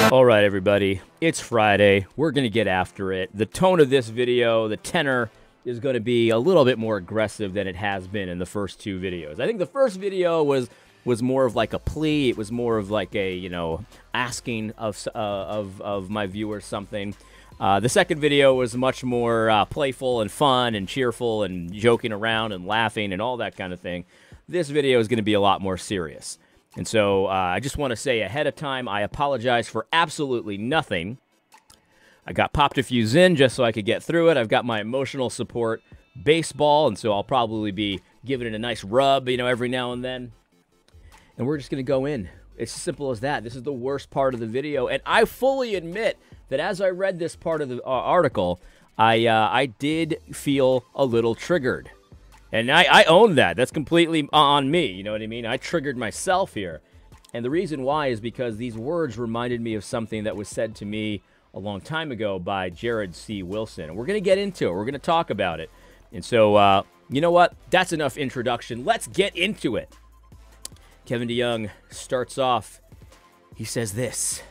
All right, everybody, it's Friday. We're going to get after it. The tone of this video, the tenor, is going to be a little bit more aggressive than it has been in the first two videos. I think the first video was more of like a plea. It was more of like a, you know, asking of my viewers something. The second video was much more playful and fun and cheerful and joking around and laughing and all that kind of thing. This video is going to be a lot more serious. And so I just want to say ahead of time, I apologize for absolutely nothing. I got popped a few Zyn just so I could get through it. I've got my emotional support baseball, and so I'll probably be giving it a nice rub, you know, every now and then. And we're just going to go in. It's as simple as that. This is the worst part of the video, and I fully admit that as I read this part of the article, I did feel a little triggered. And I own that. That's completely on me, you know what I mean? I triggered myself here. And the reason why is because these words reminded me of something that was said to me a long time ago by Jared C. Wilson. And we're going to get into it. We're going to talk about it. And so, you know what? That's enough introduction. Let's get into it. Kevin DeYoung starts off. He says this.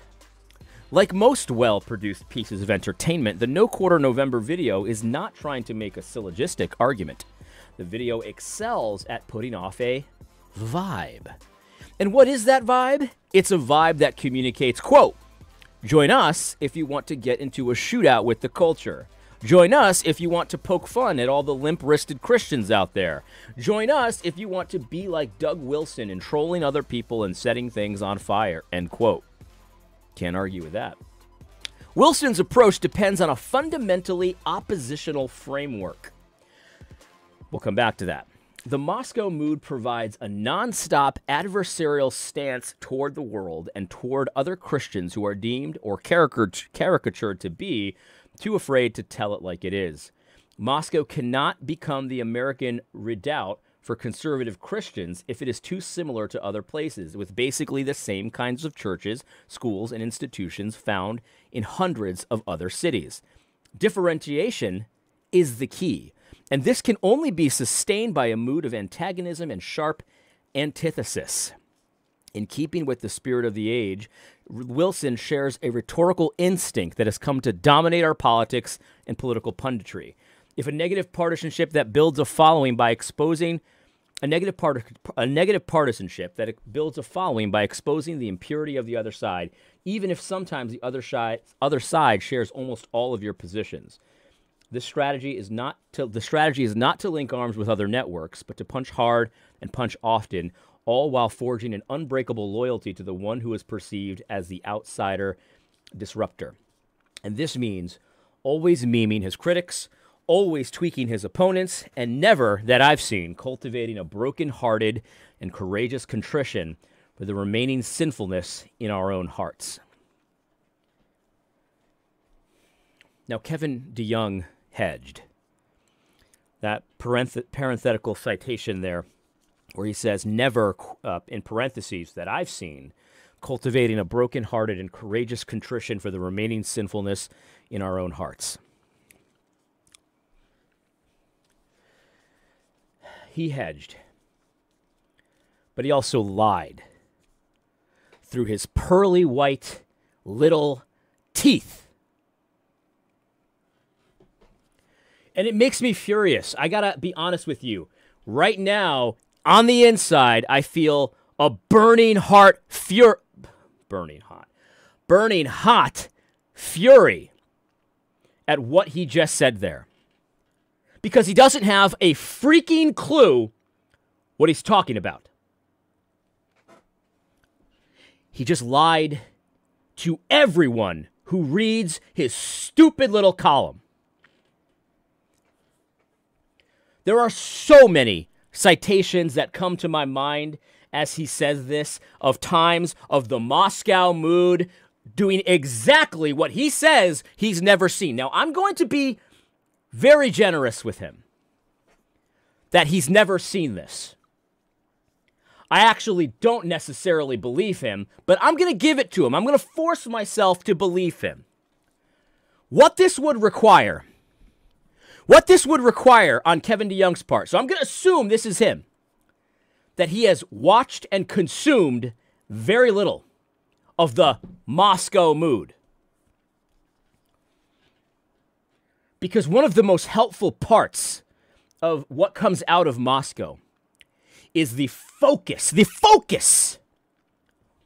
Like most well-produced pieces of entertainment, the No Quarter November video is not trying to make a syllogistic argument. The video excels at putting off a vibe. And what is that vibe? It's a vibe that communicates, quote, join us if you want to get into a shootout with the culture. Join us if you want to poke fun at all the limp-wristed Christians out there. Join us if you want to be like Doug Wilson in trolling other people and setting things on fire, end quote. Can't argue with that. Wilson's approach depends on a fundamentally oppositional framework. We'll come back to that. The Moscow mood provides a nonstop adversarial stance toward the world and toward other Christians who are deemed or caricatured to be too afraid to tell it like it is. Moscow cannot become the American redoubt for conservative Christians if it is too similar to other places, with basically the same kinds of churches, schools, and institutions found in hundreds of other cities. Differentiation is the key. And this can only be sustained by a mood of antagonism and sharp antithesis. In keeping with the spirit of the age, Wilson shares a rhetorical instinct that has come to dominate our politics and political punditry. If a negative partisanship that builds a following by exposing the impurity of the other side, even if sometimes the other side shares almost all of your positions. The strategy is not to link arms with other networks, but to punch hard and punch often, all while forging an unbreakable loyalty to the one who is perceived as the outsider disruptor. And this means always memeing his critics, always tweaking his opponents, and never, that I've seen, cultivating a broken-hearted and courageous contrition for the remaining sinfulness in our own hearts. Now, Kevin DeYoung hedged. That parenthetical citation there where he says, never, in parentheses, that I've seen, cultivating a broken-hearted and courageous contrition for the remaining sinfulness in our own hearts. He hedged, but he also lied through his pearly white little teeth. And it makes me furious. I gotta be honest with you. Right now, on the inside, I feel a burning hot fury at what he just said there. Because he doesn't have a freaking clue what he's talking about. He just lied to everyone who reads his stupid little column. There are so many citations that come to my mind as he says this, of times of the Moscow mood doing exactly what he says he's never seen. Now, I'm going to be very generous with him that he's never seen this. I actually don't necessarily believe him, but I'm going to give it to him. I'm going to force myself to believe him. What this would require on Kevin DeYoung's part, so I'm going to assume this is him, that he has watched and consumed very little of the Moscow mood. Because one of the most helpful parts of what comes out of Moscow is the focus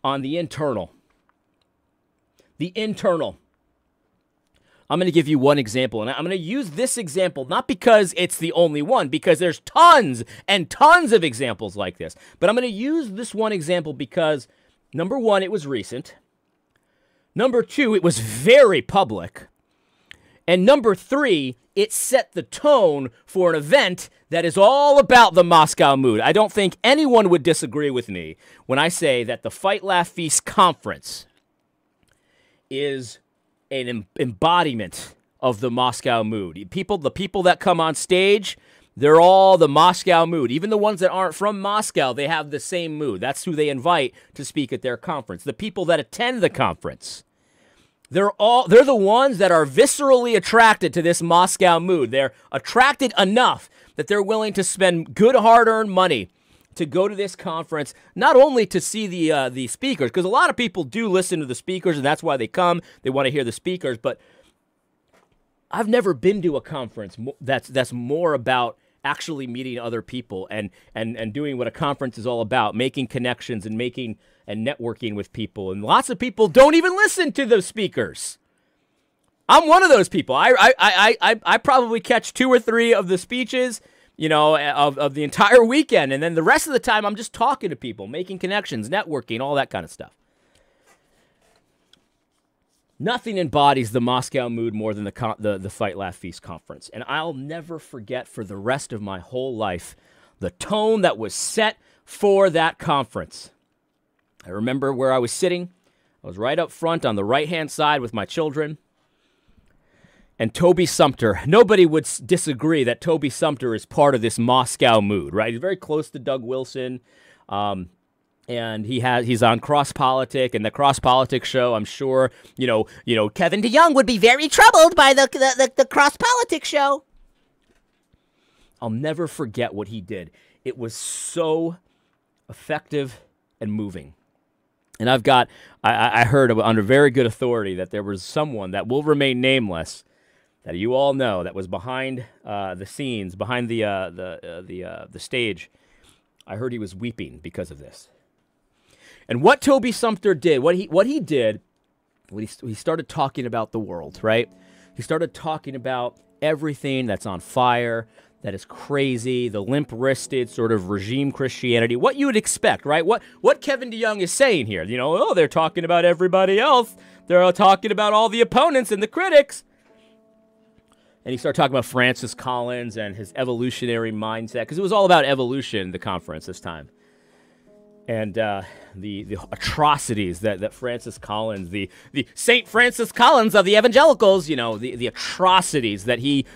on the internal. The internal. I'm going to give you one example, and I'm going to use this example not because it's the only one, because there's tons and tons of examples like this. But I'm going to use this one example because, number one, it was recent. Number two, it was very public. And number three, it set the tone for an event that is all about the Moscow mood. I don't think anyone would disagree with me when I say that the Fight, Laugh, Feast conference is an embodiment of the Moscow mood. The people that come on stage, they're all the Moscow mood. Even the ones that aren't from Moscow, they have the same mood. That's who they invite to speak at their conference. The people that attend the conference, they're the ones that are viscerally attracted to this Moscow mood. They're attracted enough that they're willing to spend good hard-earned money to go to this conference, not only to see the speakers, because a lot of people do listen to the speakers, and that's why they come. They want to hear the speakers, but I've never been to a conference that's more about actually meeting other people and doing what a conference is all about, making connections and networking with people. And lots of people don't even listen to the speakers. I'm one of those people. I probably catch 2 or 3 of the speeches, of the entire weekend. And then the rest of the time, I'm just talking to people, making connections, networking, all that kind of stuff. Nothing embodies the Moscow mood more than the Fight, Laugh, Feast conference. And I'll never forget for the rest of my whole life the tone that was set for that conference. I remember where I was sitting. I was right up front on the right-hand side with my children. And Toby Sumpter, nobody would disagree that Toby Sumpter is part of this Moscow mood, right? He's very close to Doug Wilson. And he's on Cross Politic, and the Cross Politic show, I'm sure, Kevin DeYoung would be very troubled by the Cross Politic show. I'll never forget what he did. It was so effective and moving. And I heard under very good authority that there was someone that will remain nameless, that you all know, that was behind the scenes, behind the stage. I heard he was weeping because of this. And what Toby Sumpter did, what he did, he started talking about the world, right? He started talking about everything that's on fire, that is crazy, the limp-wristed sort of regime Christianity, what you would expect, right? What Kevin DeYoung is saying here, they're talking about everybody else. They're talking about all the opponents and the critics. And he started talking about Francis Collins and his evolutionary mindset, because it was all about evolution, the conference this time. And the atrocities that Francis Collins, the St. Francis Collins of the evangelicals, the atrocities that he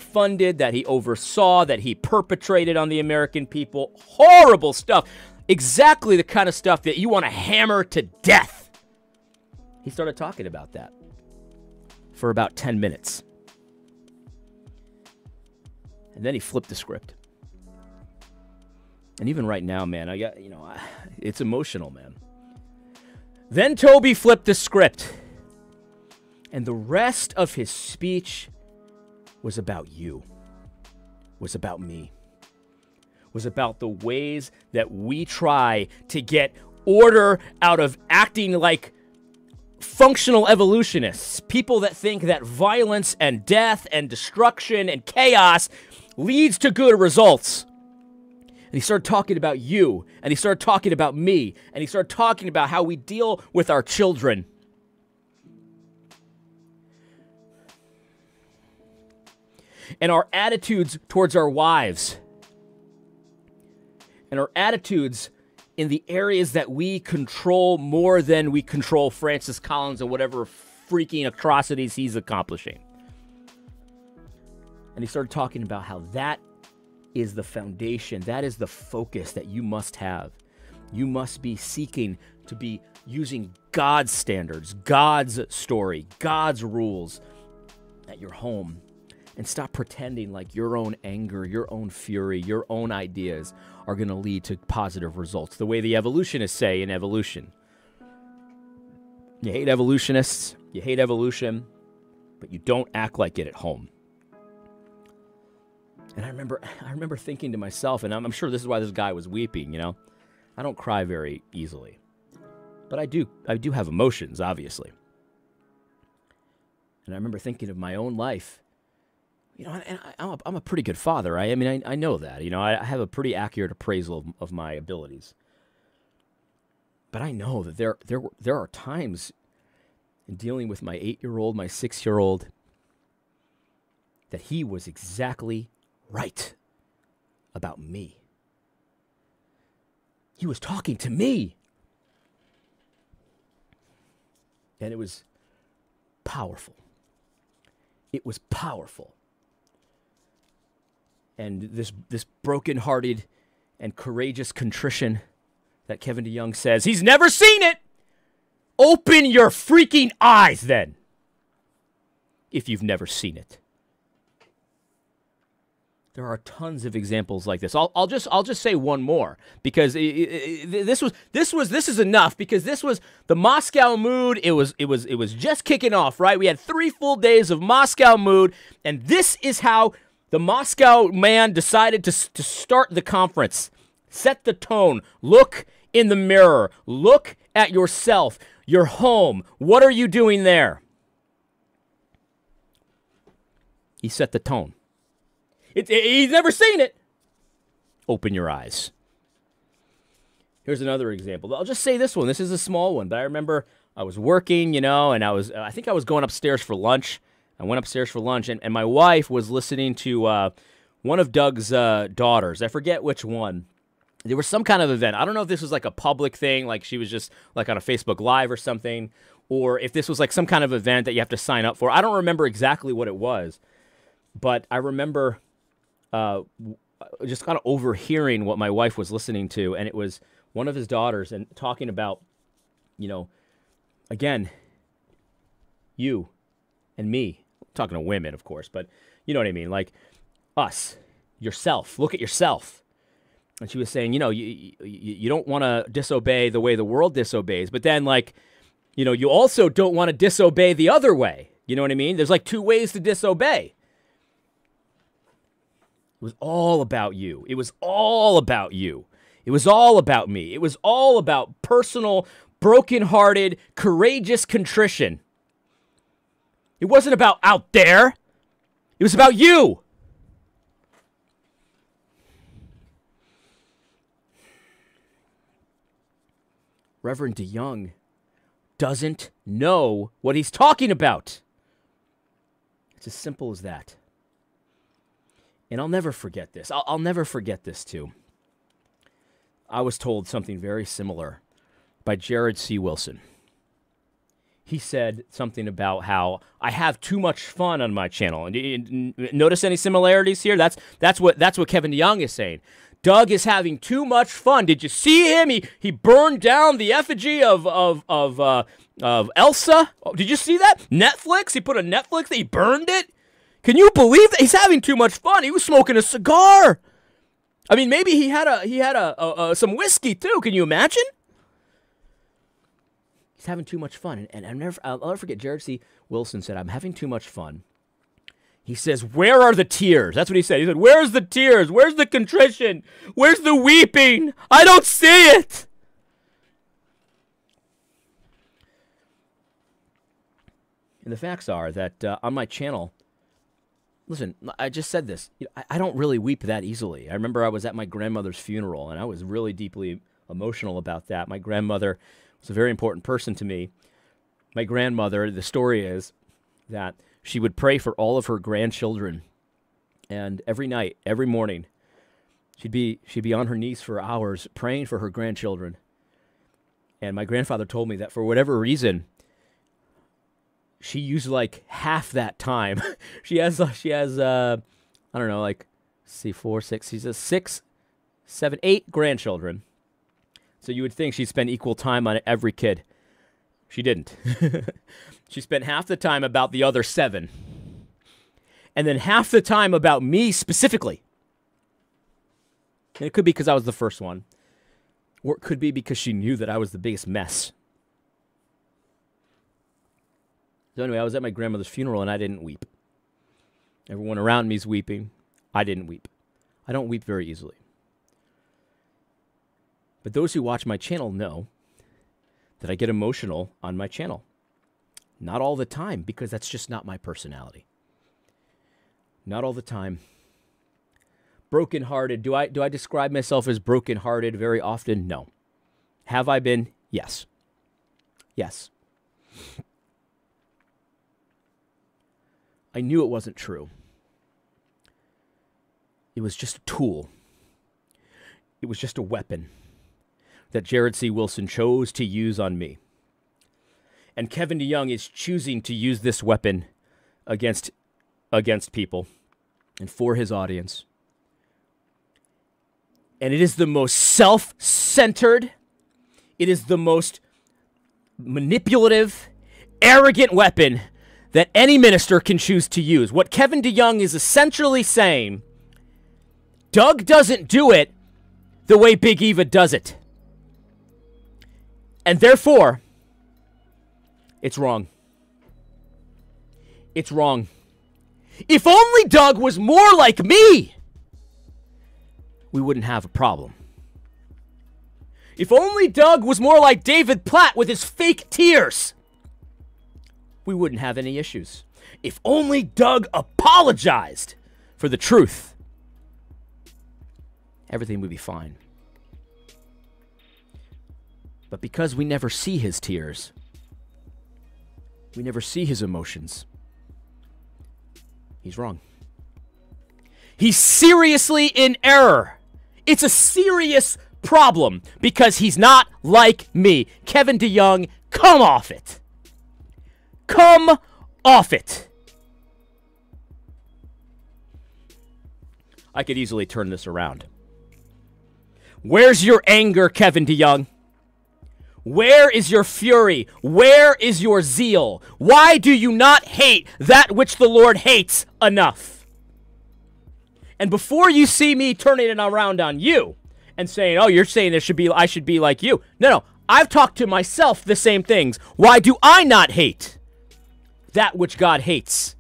funded, that he oversaw, that he perpetrated on the American people. Horrible stuff. Exactly the kind of stuff that you want to hammer to death. He started talking about that for about 10 minutes. And then he flipped the script. And even right now, man, it's emotional, man. Then Toby flipped the script. And the rest of his speech was about you, was about me, was about the ways that we try to get order out of acting like functional evolutionists, people that think that violence and death and destruction and chaos leads to good results. And he started talking about you, and he started talking about me, and he started talking about how we deal with our children. And our attitudes towards our wives. And our attitudes in the areas that we control more than we control Francis Collins and whatever freaking atrocities he's accomplishing. And he started talking about how that is the foundation, that is the focus that you must have. You must be seeking to be using God's standards, God's story, God's rules at your home. And stop pretending like your own anger, your own fury, your own ideas are going to lead to positive results, the way the evolutionists say in evolution. You hate evolutionists, you hate evolution, but you don't act like it at home. And I remember thinking to myself, and I'm sure this is why this guy was weeping, you know. I don't cry very easily. But I do have emotions, obviously. And I remember thinking of my own life. You know, and I'm a pretty good father. I mean, I know that. You know, I have a pretty accurate appraisal of my abilities. But I know that there are times in dealing with my 8-year-old, my 6-year-old, that he was exactly right about me. He was talking to me. And it was powerful. It was powerful. And this broken-hearted and courageous contrition that Kevin DeYoung says, he's never seen it! Open your freaking eyes, then, if you've never seen it. There are tons of examples like this. I'll just say one more, because this is enough, because this was the Moscow mood. It was just kicking off, right? We had 3 full days of Moscow mood, and this is how the Moscow man decided to start the conference. Set the tone. Look in the mirror. Look at yourself. Your home. What are you doing there? He set the tone. He's never seen it. Open your eyes. Here's another example. I'll just say this one. This is a small one, but I remember I was working, you know, and I think I was going upstairs for lunch. I went upstairs for lunch, and my wife was listening to one of Doug's daughters. I forget which one. There was some kind of event. I don't know if this was like a public thing, like she was just like on a Facebook Live or something, or if this was like some kind of event that you have to sign up for. I don't remember exactly what it was, but I remember just kind of overhearing what my wife was listening to, and it was one of his daughters and talking about, you know, again, you and me. I'm talking to women, of course, but you know what I mean, like us, yourself. Look at yourself. And she was saying, you know, you don't want to disobey the way the world disobeys, but then, like, you know, you also don't want to disobey the other way. You know what I mean? There's like 2 ways to disobey. It was all about you. It was all about you. It was all about me. It was all about personal, broken-hearted, courageous contrition. It wasn't about out there. It was about you. Reverend DeYoung doesn't know what he's talking about. It's as simple as that. And I'll never forget this. I'll never forget this, too. I was told something very similar by Jared C. Wilson. He said something about how I have too much fun on my channel. And notice any similarities here? That's what Kevin DeYoung is saying. Doug is having too much fun. Did you see him? He burned down the effigy of Elsa. Oh, did you see that? Netflix. He put a Netflix. He burned it. Can you believe that? He's having too much fun. He was smoking a cigar. I mean, maybe he had some whiskey too. Can you imagine? He's having too much fun, and I'll never forget. Jared C. Wilson said, "I'm having too much fun." He says, "Where are the tears?" That's what he said. He said, "Where's the tears? Where's the contrition? Where's the weeping? I don't see it." And the facts are that on my channel, listen, I just said this. I don't really weep that easily. I remember I was at my grandmother's funeral, and I was really deeply emotional about that. My grandmother was a very important person to me. My grandmother, the story is that she would pray for all of her grandchildren, and every night, every morning, she'd be on her knees for hours praying for her grandchildren. And my grandfather told me that for whatever reason, she used like half that time. she has I don't know, like, see, 4, 6. She says 6, 7, 8 grandchildren. So you would think she'd spend equal time on every kid. She didn't. She spent half the time about the other 7. And then half the time about me specifically. And it could be because I was the first one. Or it could be because she knew that I was the biggest mess. So anyway, I was at my grandmother's funeral, and I didn't weep. Everyone around me is weeping. I didn't weep. I don't weep very easily. But those who watch my channel know that I get emotional on my channel. Not all the time, because that's just not my personality. Not all the time. Brokenhearted. Do I describe myself as brokenhearted very often? No. Have I been? Yes. Yes. I knew it wasn't true. It was just a tool. It was just a weapon that Jared C. Wilson chose to use on me. And Kevin DeYoung is choosing to use this weapon against people and for his audience. And it is the most self-centered, it is the most manipulative, arrogant weapon that any minister can choose to use. What Kevin DeYoung is essentially saying, Doug doesn't do it the way Big Eva does it. And therefore, it's wrong. It's wrong. If only Doug was more like me, we wouldn't have a problem. If only Doug was more like David Platt with his fake tears, we wouldn't have any issues. If only Doug apologized for the truth, everything would be fine. But because we never see his tears, we never see his emotions, he's wrong. He's seriously in error. It's a serious problem because he's not like me. Kevin DeYoung, come off it. Come off it. I could easily turn this around. Where's your anger, Kevin DeYoung? Where is your fury? Where is your zeal? Why do you not hate that which the Lord hates enough? And before you see me turning it around on you and saying, oh, you're saying I should be like you. No. I've talked to myself the same things. Why do I not hate that which God hates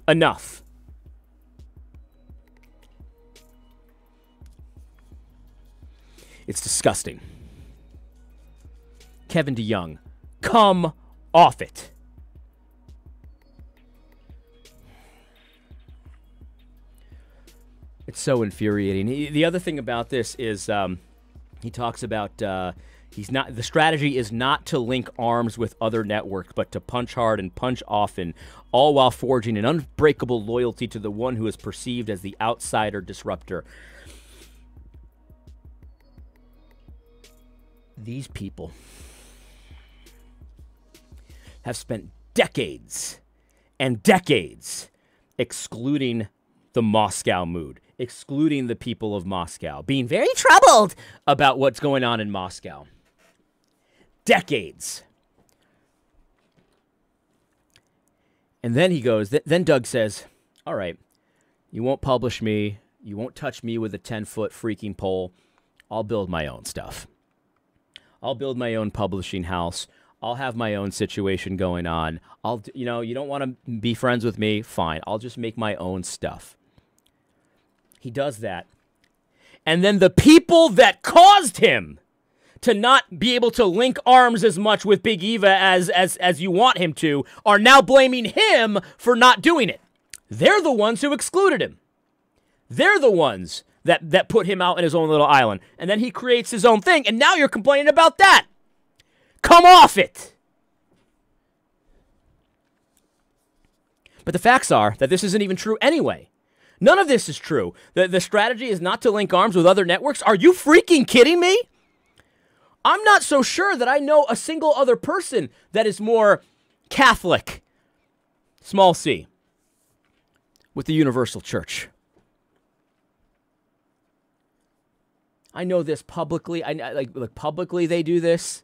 enough? It's disgusting. Kevin DeYoung, come off it. It's so infuriating. The other thing about this is he talks about the strategy is not to link arms with other networks, but to punch hard and punch often, all while forging an unbreakable loyalty to the one who is perceived as the outsider disruptor. These people have spent decades and decades excluding the Moscow mood, excluding the people of Moscow, being very troubled about what's going on in Moscow. Decades. And then he goes, then Doug says, all right, you won't publish me, you won't touch me with a 10-foot freaking pole, I'll build my own stuff. I'll build my own publishing house. I'll have my own situation going on. You don't want to be friends with me? Fine. I'll just make my own stuff. He does that. And then the people that caused him to not be able to link arms as much with Big Eva as you want him to are now blaming him for not doing it. They're the ones who excluded him. They're the ones that put him out in his own little island. And then he creates his own thing, and now you're complaining about that. Come off it! But the facts are that this isn't even true anyway. None of this is true. The strategy is not to link arms with other networks. Are you freaking kidding me? I'm not so sure that I know a single other person that is more Catholic, small c, with the universal church. I know this publicly. Like publicly they do this.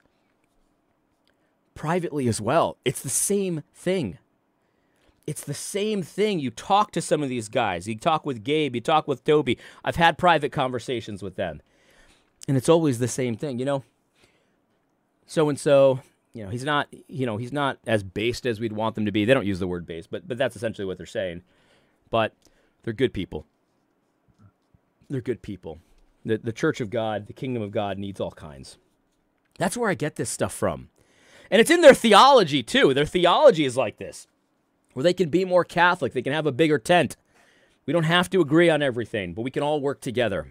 Privately as well. It's the same thing. It's the same thing. You talk to some of these guys. You talk with Gabe. You talk with Toby. I've had private conversations with them. And it's always the same thing, you know. So-and-so he's not as based as we'd want them to be. They don't use the word based, but that's essentially what they're saying. But they're good people. They're good people. The Church of God, the Kingdom of God needs all kinds. That's where I get this stuff from. And it's in their theology, too. Their theology is like this, where they can be more Catholic. They can have a bigger tent. We don't have to agree on everything, but we can all work together.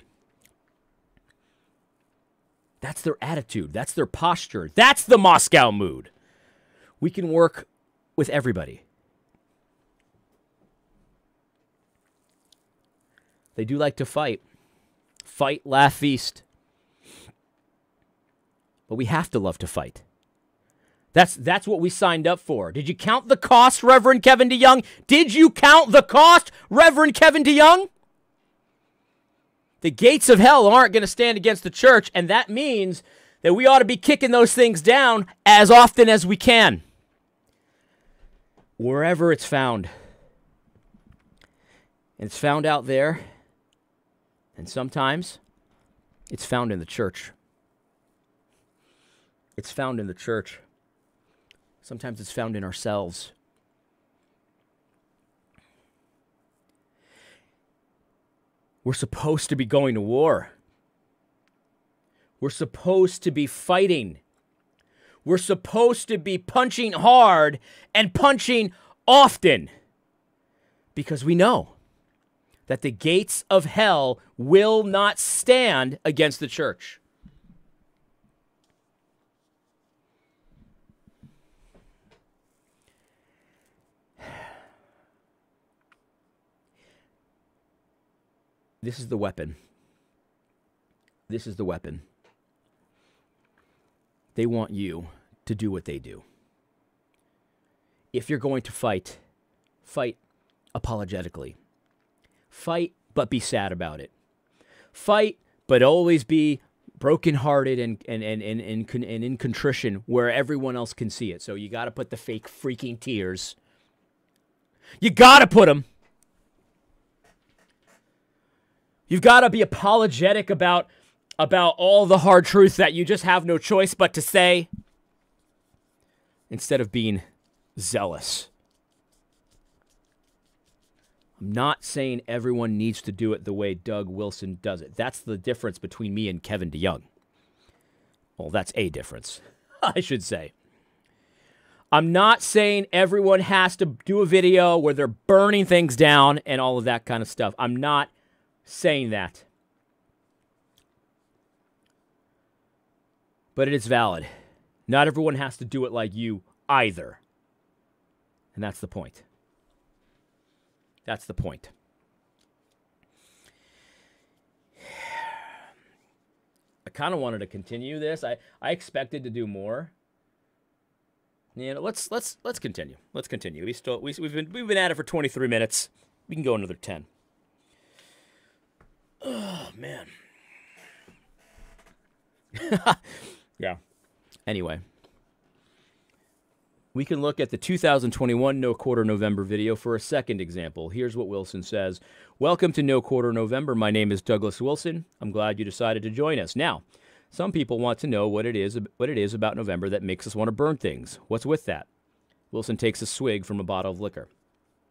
That's their attitude. That's their posture. That's the Moscow mood. We can work with everybody. They do like to fight. Fight, laugh, feast. But we have to love to fight. That's what we signed up for. Did you count the cost, Reverend Kevin DeYoung? Did you count the cost, Reverend Kevin DeYoung? The gates of hell aren't going to stand against the church, and that means that we ought to be kicking those things down as often as we can. Wherever it's found. And it's found out there. And sometimes it's found in the church. It's found in the church. Sometimes it's found in ourselves. We're supposed to be going to war. We're supposed to be fighting. We're supposed to be punching hard and punching often. Because we know that the gates of hell will not stand against the church. This is the weapon. This is the weapon. They want you to do what they do. If you're going to fight, fight apologetically. Fight, but be sad about it. Fight, but always be brokenhearted and in contrition where everyone else can see it. So you got to put the fake freaking tears. You got to put them. You've got to be apologetic about all the hard truth that you just have no choice but to say, instead of being zealous. I'm not saying everyone needs to do it the way Doug Wilson does it. That's the difference between me and Kevin DeYoung. Well, that's a difference, I should say. I'm not saying everyone has to do a video where they're burning things down and all of that kind of stuff. I'm not saying that. But it is valid. Not everyone has to do it like you either. And that's the point. That's the point. I kind of wanted to continue this. I expected to do more. Yeah, let's continue. Let's continue. We've been at it for 23 minutes. We can go another 10. Oh man. Yeah. Anyway, we can look at the 2021 No Quarter November video for a second example. Here's what Wilson says. Welcome to No Quarter November. My name is Douglas Wilson. I'm glad you decided to join us. Now, some people want to know what it is about November that makes us want to burn things. What's with that? Wilson takes a swig from a bottle of liquor.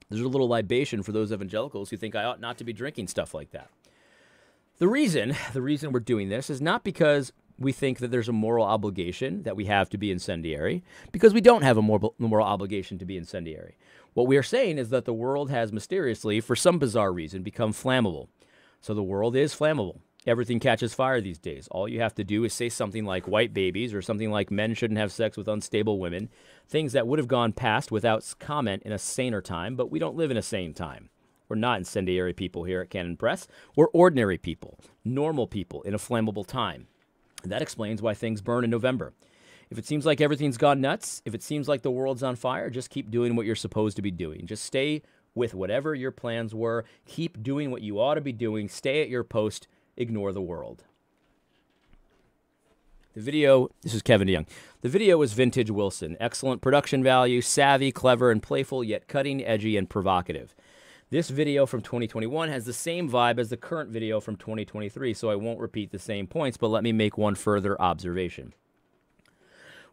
There's a little libation for those evangelicals who think I ought not to be drinking stuff like that. The reason we're doing this is not because we think that there's a moral obligation that we have to be incendiary, because we don't have a moral obligation to be incendiary. What we are saying is that the world has mysteriously, for some bizarre reason, become flammable. So the world is flammable. Everything catches fire these days. All you have to do is say something like white babies or something like men shouldn't have sex with unstable women, things that would have gone past without comment in a saner time, but we don't live in a sane time. We're not incendiary people here at Canon Press. We're ordinary people, normal people in a flammable time. That explains why things burn in November. If it seems like everything's gone nuts, if it seems like the world's on fire, just keep doing what you're supposed to be doing. Just stay with whatever your plans were. Keep doing what you ought to be doing. Stay at your post. Ignore the world. The video, this is Kevin DeYoung. The video is vintage Wilson. Excellent production value, savvy, clever, and playful, yet cutting, edgy, and provocative. This video from 2021 has the same vibe as the current video from 2023, so I won't repeat the same points, but let me make one further observation.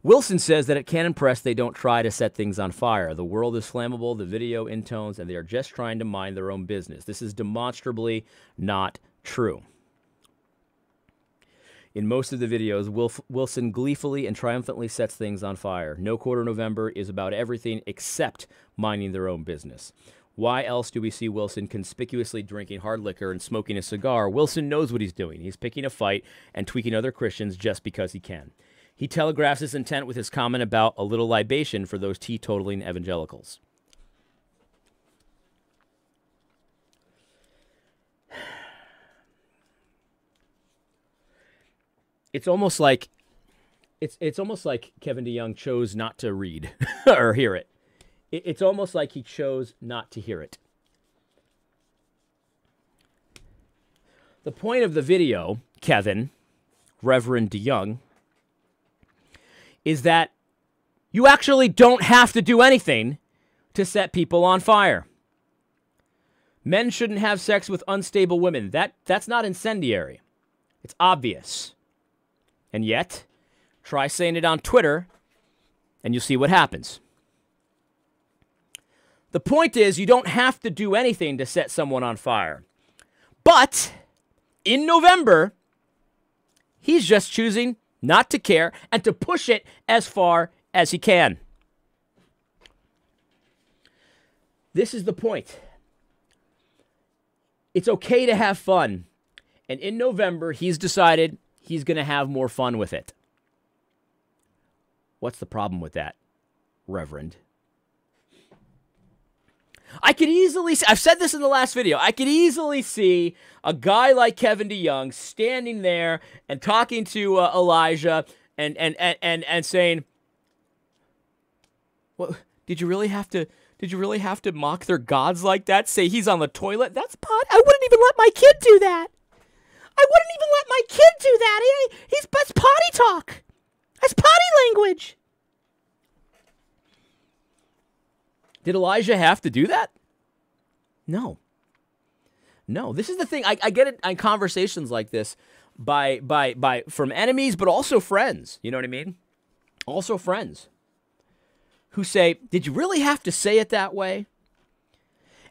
Wilson says that at Canon Press, they don't try to set things on fire. The world is flammable, the video intones, and they are just trying to mind their own business. This is demonstrably not true. In most of the videos, Wilson gleefully and triumphantly sets things on fire. No Quarter November is about everything except minding their own business. Why else do we see Wilson conspicuously drinking hard liquor and smoking a cigar? Wilson knows what he's doing. He's picking a fight and tweaking other Christians just because he can. He telegraphs his intent with his comment about a little libation for those teetotaling evangelicals. It's almost like Kevin DeYoung chose not to read or hear it. It's almost like he chose not to hear it. The point of the video, Kevin, Reverend DeYoung, is that you actually don't have to do anything to set people on fire. Men shouldn't have sex with unstable women. That's not incendiary. It's obvious. And yet, try saying it on Twitter, and you'll see what happens. The point is, you don't have to do anything to set someone on fire. But, in November, he's just choosing not to care and to push it as far as he can. This is the point. It's okay to have fun. And in November, he's decided he's going to have more fun with it. What's the problem with that, Reverend? I could easily see, I've said this in the last video, I could easily see a guy like Kevin DeYoung standing there and talking to Elijah and saying, "What, did you really have to mock their gods like that? Say he's on the toilet? That's pot. I wouldn't even let my kid do that. I wouldn't even let my kid do that. That's potty talk. That's potty language." Did Elijah have to do that? No. No, this is the thing. I get it on conversations like this from enemies, but also friends. You know what I mean? Also friends who say, "Did you really have to say it that way?"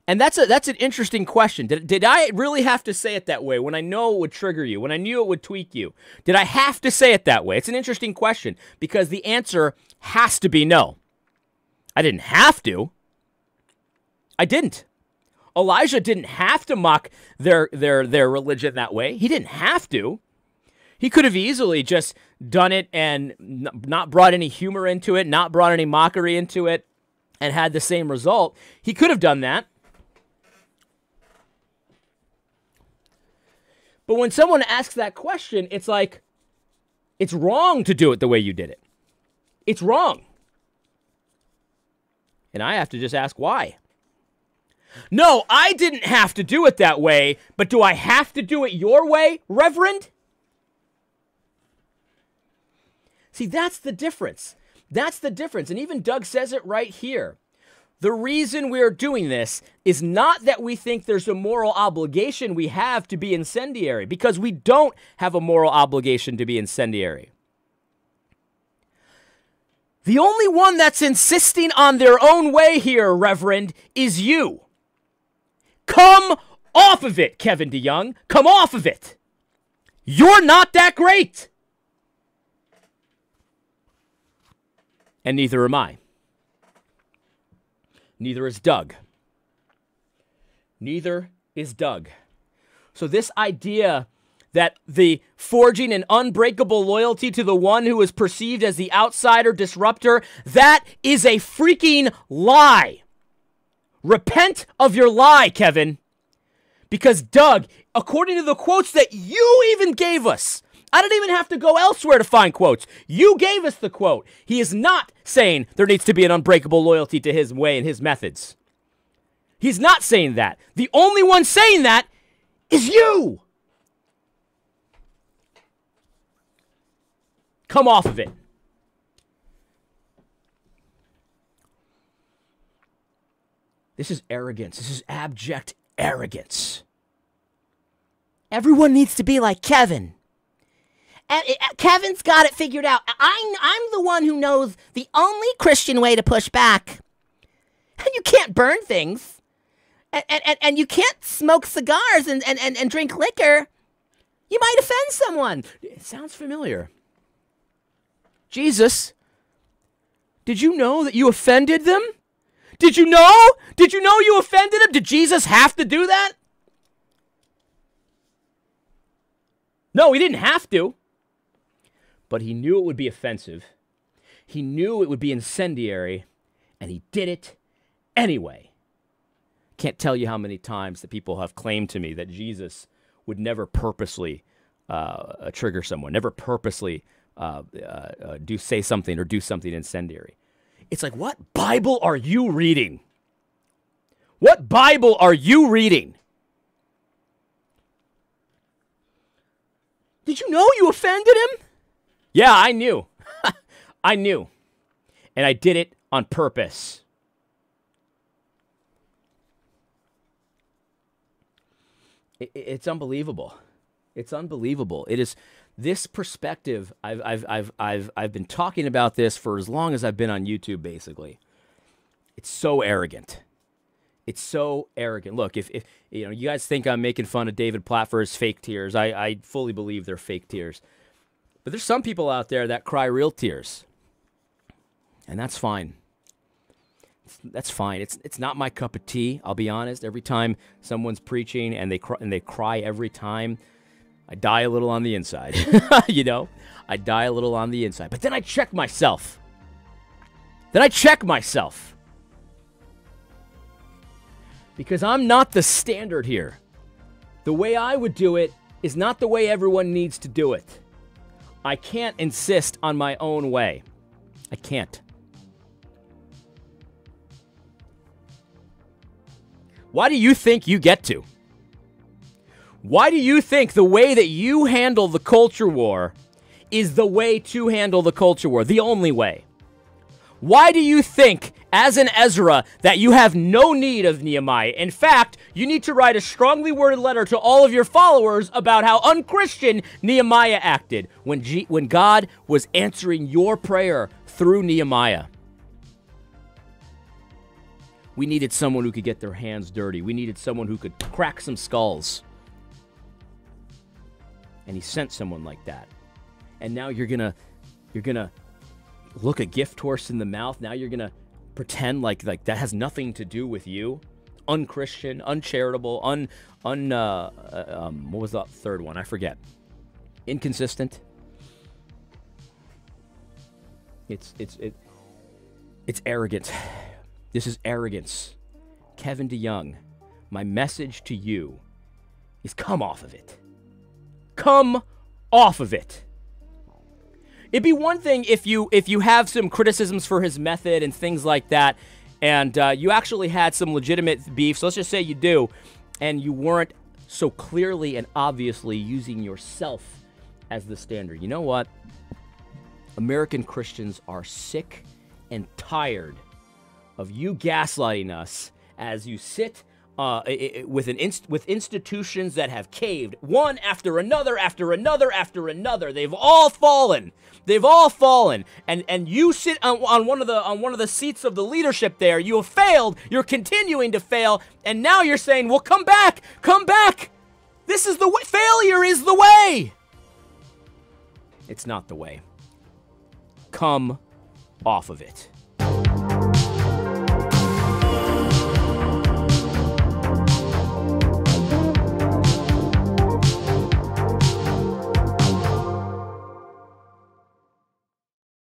And that's an interesting question. Did I really have to say it that way when I know it would trigger you, when I knew it would tweak you? Did I have to say it that way? It's an interesting question because the answer has to be no. I didn't have to. I didn't. Elijah didn't have to mock their religion that way. He didn't have to. He could have easily just done it and not brought any humor into it, not brought any mockery into it, and had the same result. He could have done that. But when someone asks that question, it's like, it's wrong to do it the way you did it. It's wrong. And I have to just ask why. No, I didn't have to do it that way, but do I have to do it your way, Reverend? See, that's the difference. That's the difference. And even Doug says it right here. The reason we're doing this is not that we think there's a moral obligation we have to be incendiary, because we don't have a moral obligation to be incendiary. The only one that's insisting on their own way here, Reverend, is you. Come off of it, Kevin DeYoung. Come off of it. You're not that great. And neither am I. Neither is Doug. Neither is Doug. So this idea that the forging an unbreakable loyalty to the one who is perceived as the outsider disruptor, that is a freaking lie. Repent of your lie, Kevin. Because Doug, according to the quotes that you even gave us, I don't even have to go elsewhere to find quotes. You gave us the quote. He is not saying there needs to be an unbreakable loyalty to his way and his methods. He's not saying that. The only one saying that is you. Come off of it. This is arrogance. This is abject arrogance. Everyone needs to be like Kevin. Kevin's got it figured out. I'm the one who knows the only Christian way to push back. And you can't burn things. And you can't smoke cigars and drink liquor. You might offend someone. It sounds familiar. Jesus, did you know that you offended them? Did you know? Did you know you offended them? Did Jesus have to do that? No, he didn't have to. But he knew it would be offensive. He knew it would be incendiary. And he did it anyway. Can't tell you how many times that people have claimed to me that Jesus would never purposely trigger someone, never purposely say something or do something incendiary. It's like, what Bible are you reading? What Bible are you reading? Did you know you offended him? Yeah, I knew. I knew. And I did it on purpose. It's unbelievable. It's unbelievable. It is this perspective. I've been talking about this for as long as I've been on YouTube, basically. It's so arrogant. It's so arrogant. Look, if you guys think I'm making fun of David Platt for his fake tears, I fully believe they're fake tears. But there's some people out there that cry real tears. And that's fine. That's fine. It's not my cup of tea, I'll be honest. Every time someone's preaching and they cry every time, I die a little on the inside. I die a little on the inside. But then I check myself. Because I'm not the standard here. The way I would do it is not the way everyone needs to do it. I can't insist on my own way. I can't. Why do you think you get to? Why do you think the way that you handle the culture war is the way to handle the culture war? The only way. Why do you think, as an Ezra, that you have no need of Nehemiah? In fact, you need to write a strongly worded letter to all of your followers about how unchristian Nehemiah acted when God was answering your prayer through Nehemiah. We needed someone who could get their hands dirty. We needed someone who could crack some skulls. And he sent someone like that. And now you're gonna look a gift horse in the mouth. Now you're gonna pretend like that has nothing to do with you. Unchristian, uncharitable, what was the third one? I forget. Inconsistent. It's arrogant. This is arrogance. Kevin DeYoung, my message to you is come off of it. Come off of it. It'd be one thing if you have some criticisms for his method and things like that, and you actually had some legitimate beef, so let's just say you do, and you weren't so clearly and obviously using yourself as the standard. You know what? American Christians are sick and tired of you gaslighting us as you sit with institutions that have caved one after another after another after another. They've all fallen. They've all fallen. And you sit on one of the seats of the leadership there. You have failed. You're continuing to fail. And now you're saying, well, come back. Come back. This is the way. Failure is the way. It's not the way. Come off of it.